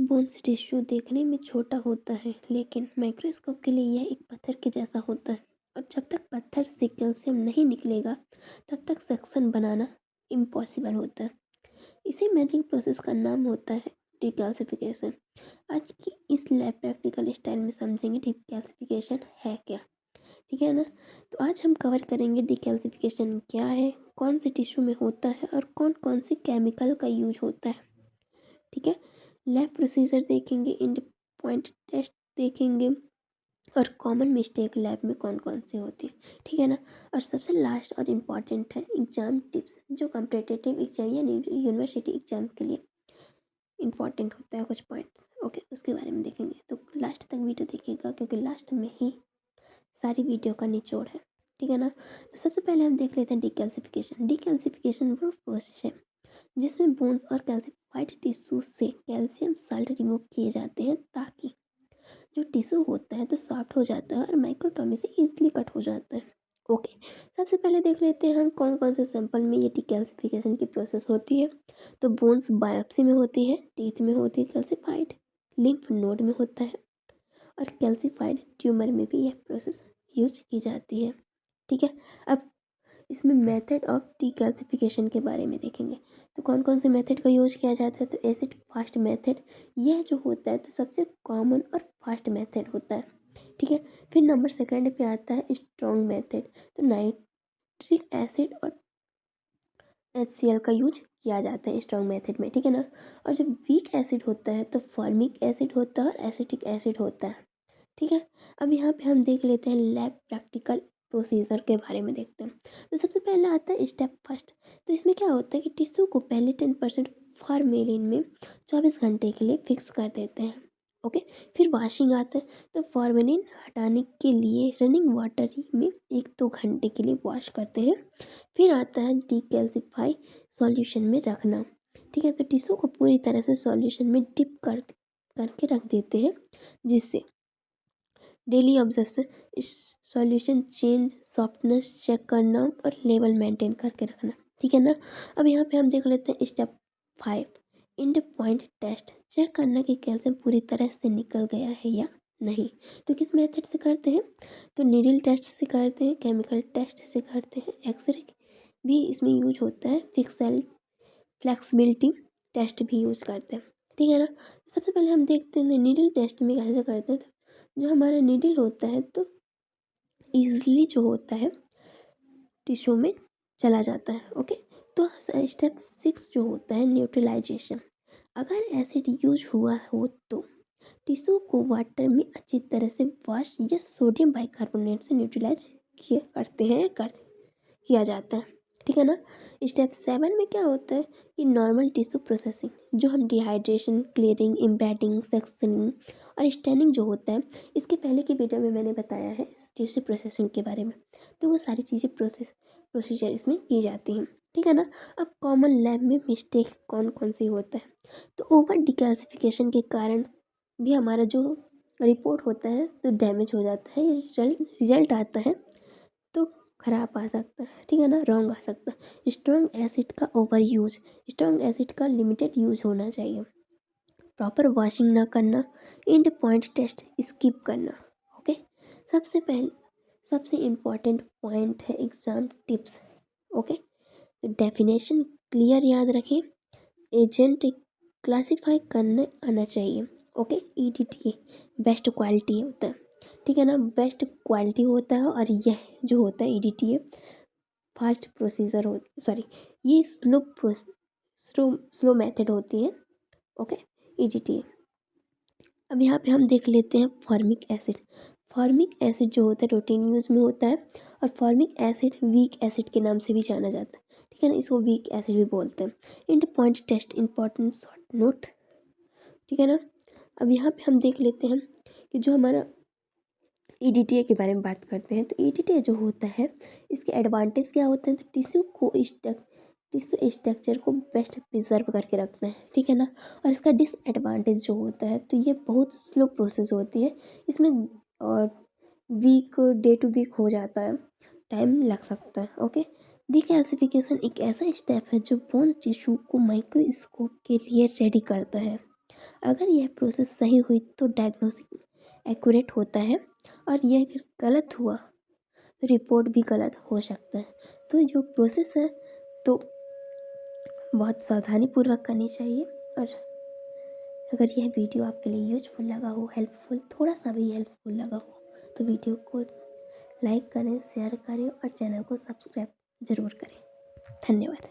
Bones tissue देखने में छोटा होता है, लेकिन माइक्रोस्कोप के लिए यह एक पत्थर के जैसा होता है। और जब तक पत्थर से कैल्शियम नहीं निकलेगा, तब तक सेक्शन बनाना इम्पॉसिबल होता है। इसी मैजिक प्रोसेस का नाम होता है डिकैल्सिफिकेशन। आज की इस लैब प्रैक्टिकल स्टाइल में समझेंगे डिकैल्सिफिकेशन है क्या। ठीक है ना। तो आज हम कवर करेंगे डिकैल्सिफिकेशन क्या है, कौन से टिश्यू में होता है और कौन कौन सी केमिकल का यूज होता है। ठीक है। लैब प्रोसीजर देखेंगे, इंड पॉइंट टेस्ट देखेंगे और कॉमन मिस्टेक लैब में कौन कौन सी होती है। ठीक है ना। और सबसे लास्ट और इम्पॉर्टेंट है एग्जाम टिप्स, जो कॉम्पिटिटिव एग्जाम या यूनिवर्सिटी एग्जाम के लिए इम्पॉर्टेंट होता है कुछ पॉइंट्स। ओके, उसके बारे में देखेंगे, तो लास्ट तक वीडियो देखिएगा क्योंकि लास्ट में ही सारी वीडियो का निचोड़ है। ठीक है ना। तो सबसे पहले हम देख लेते हैं डिकैल्सिफिकेशन। डिकैल्सिफिकेशन वो प्रोसेस है जिसमें बोन्स और कैल्सिफाइड टिश्यू से कैल्शियम साल्ट रिमूव किए जाते हैं, ताकि जो टिश्यू होता है तो सॉफ्ट हो जाता है और माइक्रोटॉमी से इजीली कट हो जाता है। ओके, सबसे पहले देख लेते हैं हम कौन कौन से सैंपल में ये डिकैल्सिफिकेशन की प्रोसेस होती है। तो बोन्स बायोप्सी में होती है, टीथ में होती है कैल्सिफाइड, लिम्फ नोड में होता है और कैल्सिफाइड ट्यूमर में भी यह प्रोसेस यूज की जाती है। ठीक है। अब इसमें मेथड ऑफ डिकैल्सिफिकेशन के बारे में देखेंगे। तो कौन कौन से मेथड का यूज किया जाता है। तो एसिड फास्ट मेथड, यह जो होता है तो सबसे कॉमन और फास्ट मेथड होता है। ठीक है। फिर नंबर सेकंड पे आता है स्ट्रॉन्ग मेथड। तो नाइट्रिक एसिड और HCl का यूज किया जाता है स्ट्रॉन्ग मेथड में। ठीक है ना। और जब वीक एसिड होता है तो फॉर्मिक एसिड होता है और एसिटिक एसिड होता है। ठीक है। अब यहाँ पे हम देख लेते हैं लैब प्रैक्टिकल प्रोसीजर के बारे में देखते हैं। तो सबसे पहले आता है स्टेप फर्स्ट। तो इसमें क्या होता है कि टिश्यू को पहले 10% फॉर्मेलिन में 24 घंटे के लिए फिक्स कर देते हैं। ओके। फिर वॉशिंग आता है। तो फॉर्मेलिन हटाने के लिए रनिंग वाटर में 1-2 घंटे के लिए वॉश करते हैं। फिर आता है डिकैल्सिफाई सॉल्यूशन में रखना। ठीक है। तो टिश्यू को पूरी तरह से सॉल्यूशन में डिप करके रख देते हैं, जिससे daily observation solution change softness check करना और लेवल मेंटेन करके रखना। ठीक है ना। अब यहाँ पे हम देख लेते हैं step 5, end point test, check करना कि कैल्शियम पूरी तरह से निकल गया है या नहीं। तो किस मेथड से करते हैं। तो नीडल टेस्ट से करते हैं, केमिकल टेस्ट से करते हैं, एक्सरे भी इसमें यूज होता है, फिक्सल फ्लेक्सिबिलिटी टेस्ट भी यूज करते हैं। ठीक है ना। सबसे पहले हम देखते हैं नीडल टेस्ट में कैसे करते हैं। तो जो हमारा नीडल होता है तो ईजिली जो होता है टिश्यू में चला जाता है। ओके। तो स्टेप 6 जो होता है न्यूट्रलाइजेशन। अगर एसिड यूज हुआ हो तो टिश्यू को वाटर में अच्छी तरह से वॉश या सोडियम बाइकार्बोनेट से न्यूट्रलाइज किया जाता है। ठीक है ना। स्टेप 7 में क्या होता है कि नॉर्मल टिश्यू प्रोसेसिंग, जो हम डिहाइड्रेशन, क्लियरिंग, एम्बेडिंग, सेक्शनिंग और स्टैनिंग जो होता है, इसके पहले की वीडियो में मैंने बताया है इस टिश्यू प्रोसेसिंग के बारे में। तो वो सारी चीज़ें प्रोसीजर इसमें की जाती हैं। ठीक है ना। अब कॉमन लैब में मिस्टेक कौन कौन सी होता है। तो ओवर डिकैल्सिफिकेशन के कारण भी हमारा जो रिपोर्ट होता है तो डैमेज हो जाता है, रिजल्ट आता है तो खराब आ सकता है। ठीक है ना, रॉन्ग आ सकता है। स्ट्रॉन्ग एसिड का ओवर यूज, स्ट्रॉन्ग एसिड का लिमिटेड यूज होना चाहिए, प्रॉपर वॉशिंग ना करना, एंड पॉइंट टेस्ट स्किप करना। ओके। सबसे इम्पॉर्टेंट पॉइंट है एग्ज़ाम टिप्स। ओके। तो डेफिनेशन क्लियर याद रखें, एजेंट क्लासीफाई करने आना चाहिए। ओके। EDTA बेस्ट क्वालिटी होता है। ठीक है ना, बेस्ट क्वालिटी होता है। और यह जो होता है EDTA फास्ट प्रोसीजर हो, सॉरी, ये स्लो मेथड होती है। ओके। EDTA। अब यहाँ पे हम देख लेते हैं फॉर्मिक एसिड। फॉर्मिक एसिड जो होता है रूटीन यूज़ में होता है और फॉर्मिक एसिड वीक एसिड के नाम से भी जाना जाता है। ठीक है ना, इसको वीक एसिड भी बोलते हैं। End point test important short note. ठीक है ना। अब यहाँ पे हम देख लेते हैं कि जो हमारा EDTA के बारे में बात करते हैं। तो EDTA जो होता है इसके एडवांटेज क्या होते हैं। तो टिश्यू स्ट्रक्चर को बेस्ट प्रिजर्व करके रखता है। ठीक है ना। और इसका डिसएडवांटेज जो होता है तो ये बहुत स्लो प्रोसेस होती है, इसमें और डे टू वीक हो जाता है, टाइम लग सकता है। ओके। डिकैल्सिफिकेशन एक ऐसा स्टेप है जो बोन टिश्यू को माइक्रोस्कोप के लिए रेडी करता है। अगर यह प्रोसेस सही हुई तो डायग्नोसिस एक्यूरेट होता है, और यह अगर गलत हुआ तो रिपोर्ट भी गलत हो सकता है। तो जो प्रोसेस है तो बहुत सावधानीपूर्वक करनी चाहिए। और अगर यह वीडियो आपके लिए यूजफुल लगा हो, हेल्पफुल, थोड़ा सा भी हेल्पफुल लगा हो, तो वीडियो को लाइक करें, शेयर करें और चैनल को सब्सक्राइब ज़रूर करें। धन्यवाद।